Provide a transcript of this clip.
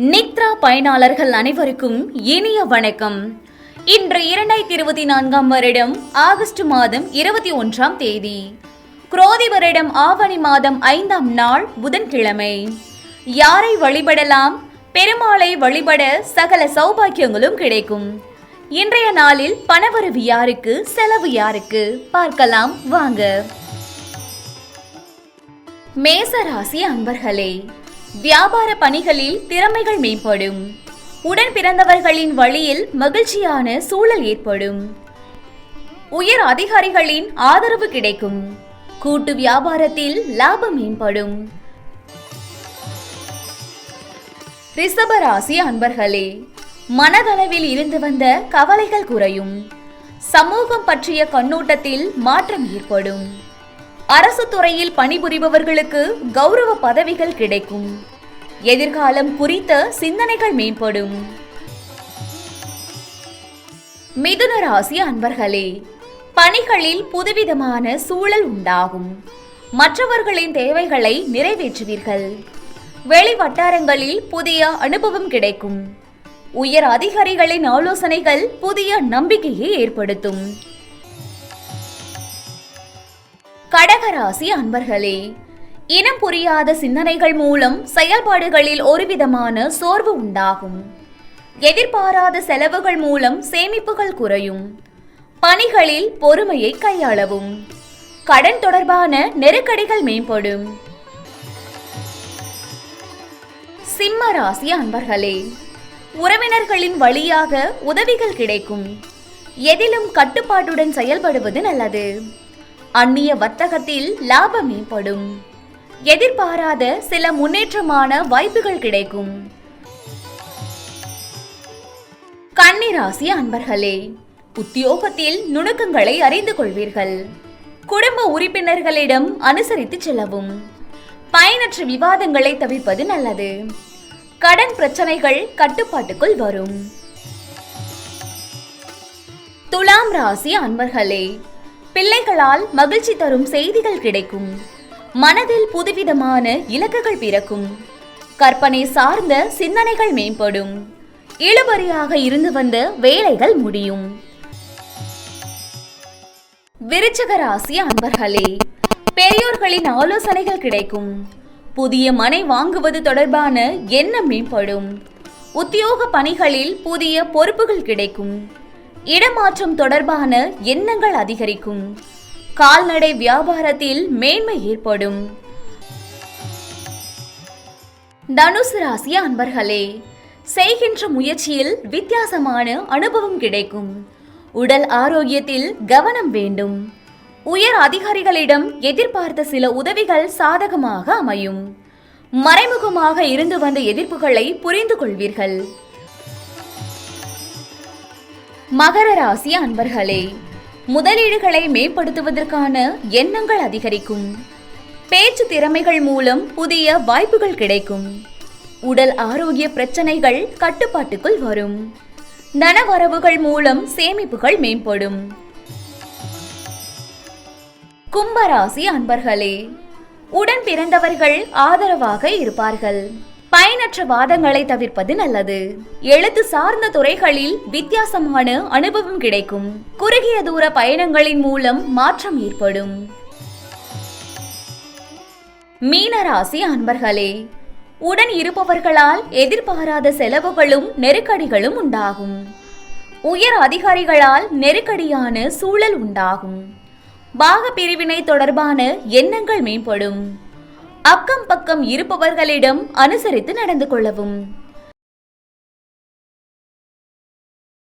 நித்ரா பயனாளர்கள் அனைவருக்கும் இனிய வணக்கம். இன்று 2024 வருடம் ஆகஸ்ட் மாதம் 21ஆம் தேதி, குரோதி வருடம் ஆவணி மாதம் 5ஆம் நாள் புதன்கிழமை. யாரை வழிபடலாம்? பெருமாளை வழிபட சகல சௌபாக்கியங்களும் கிடைக்கும். இன்றைய நாளில் பணவரவு யாருக்கு, செலவு யாருக்கு பார்க்கலாம் வாங்க. மேசராசி அன்பர்களே, வியாபார பணிகளில் திறமைகள் மேம்படும். உடன் பிறந்தவர்களின் வழியில் மகிழ்ச்சியான சூழல் ஏற்படும். உயர் அதிகாரிகளின் ஆதரவு கிடைக்கும். கூட்டு வியாபாரத்தில் லாபம் மேம்படும். ரிஷபராசி அன்பர்களே, மனதளவில் இருந்து வந்த கவலைகள் குறையும். சமூகம் பற்றிய கண்ணோட்டத்தில் மாற்றம் ஏற்படும். அரசு துறையில் பணிபுரிபவர்களுக்கு கௌரவ பதவிகள் கிடைக்கும். எதிர்காலம் குறித்த சிந்தனைகள் மேம்படும். மிதுன ராசி அன்பர்களே, பணிகளில் புதுவிதமான சூழல் உண்டாகும். மற்றவர்களின் தேவைகளை நிறைவேற்றுவீர்கள். வெளி வட்டாரங்களில் புதிய அனுபவம் கிடைக்கும். உயர் அதிகாரிகளின் ஆலோசனைகள் புதிய நம்பிக்கையை ஏற்படுத்தும். கடகராசி அன்பர்களே, இனம் புரியாத சிந்தனைகள் மூலம் செயல்பாடுகளில் ஒருவிதமான சோர்வு உண்டாகும். எதிர்பாராத செலவுகள் மூலம் சேமிப்புகள் குறையும். பணிகளில் பொறுமையை கையாளவும். கடன் தொடர்பான நெருக்கடிகள் மேம்படும். சிம்ம ராசி அன்பர்களே, உறவினர்களின் வழியாக உதவிகள் கிடைக்கும். எதிலும் கட்டுப்பாட்டுடன் செயல்படுவது நல்லது. அந்நிய வர்த்தகத்தில் லாபம் மேம்படும். எதிர்பாராத சில முன்னேற்றமான வாய்ப்புகள் கிடைக்கும். கன்னிராசி அன்பர்களே, உத்தியோகத்தில் நுணுக்கங்களை அறிந்து கொள்வீர்கள். குடும்ப உறுப்பினர்களிடம் அனுசரித்து செல்லவும். பயனற்ற விவாதங்களை தவிர்ப்பது நல்லது. கடன் பிரச்சனைகள் கட்டுப்பாட்டுக்குள் வரும். துலாம் ராசி அன்பர்களே, பிள்ளைகளால் மகிழ்ச்சி தரும் செய்திகள் கிடைக்கும். மனதில் புதுவிதமான இலக்குகள் பிறக்கும். கற்பனை சார்ந்த சிந்தனைகள் மேம்படும். இழுபறியாக இருந்து வந்த வேலைகள் முடியும். விருச்சிக ராசி அன்பர்களே, பெரியோர்களின் ஆலோசனைகள் கிடைக்கும். புதிய மனை வாங்குவது தொடர்பான எண்ணம் மேம்படும். உத்தியோக பணிகளில் புதிய பொறுப்புகள் கிடைக்கும். இடமாற்றம் தொடர்பான எண்ணங்கள் அதிகரிக்கும். கால்நடை வியாபாரத்தில் மேன்மை ஏற்படும். தனுசு ராசி அன்பர்களே, செய்கின்ற முயற்சியில் வித்தியாசமான அனுபவம் கிடைக்கும். உடல் ஆரோக்கியத்தில் கவனம் வேண்டும். உயர் அதிகாரிகளிடம் எதிர்பார்த்த சில உதவிகள் சாதகமாக அமையும். மறைமுகமாக இருந்து வந்த எதிர்ப்புகளை புரிந்து கொள்வீர்கள். மகர ராசி அன்பர்களே, முதலீடுகளை மேம்படுத்துவதற்கான எண்ணங்கள் அதிகரிக்கும். பேச்சு திறமைகள் மூலம் புதிய வாய்ப்புகள் கிடைக்கும். உடல் ஆரோக்கிய பிரச்சனைகள் கட்டுப்பாட்டுக்குள் வரும். தனவரவுகள் மூலம் சேமிப்புகள் மேம்படும். கும்பராசி அன்பர்களே, உடன் பிறந்தவர்கள் ஆதரவாக இருப்பார்கள். பயனற்ற வாதங்களை தவிர்ப்பது நல்லது. எழுத்து சார்ந்த துறைகளில் வித்தியாசமான அனுபவம் கிடைக்கும். குறுகிய தூர பயணங்களின் மூலம் மாற்றம் ஏற்படும். மீனராசி அன்பர்களே, உடன் இருப்பவர்களால் எதிர்பாராத செலவுகளும் நெருக்கடிகளும் உண்டாகும். உயர் அதிகாரிகளால் நெருக்கடியான சூழல் உண்டாகும். பாக பிரிவினை தொடர்பான எண்ணங்கள் மேம்படும். அக்கம் பக்கம் இருப்பவர்களிடம் அனுசரித்து நடந்து கொள்ளவும்.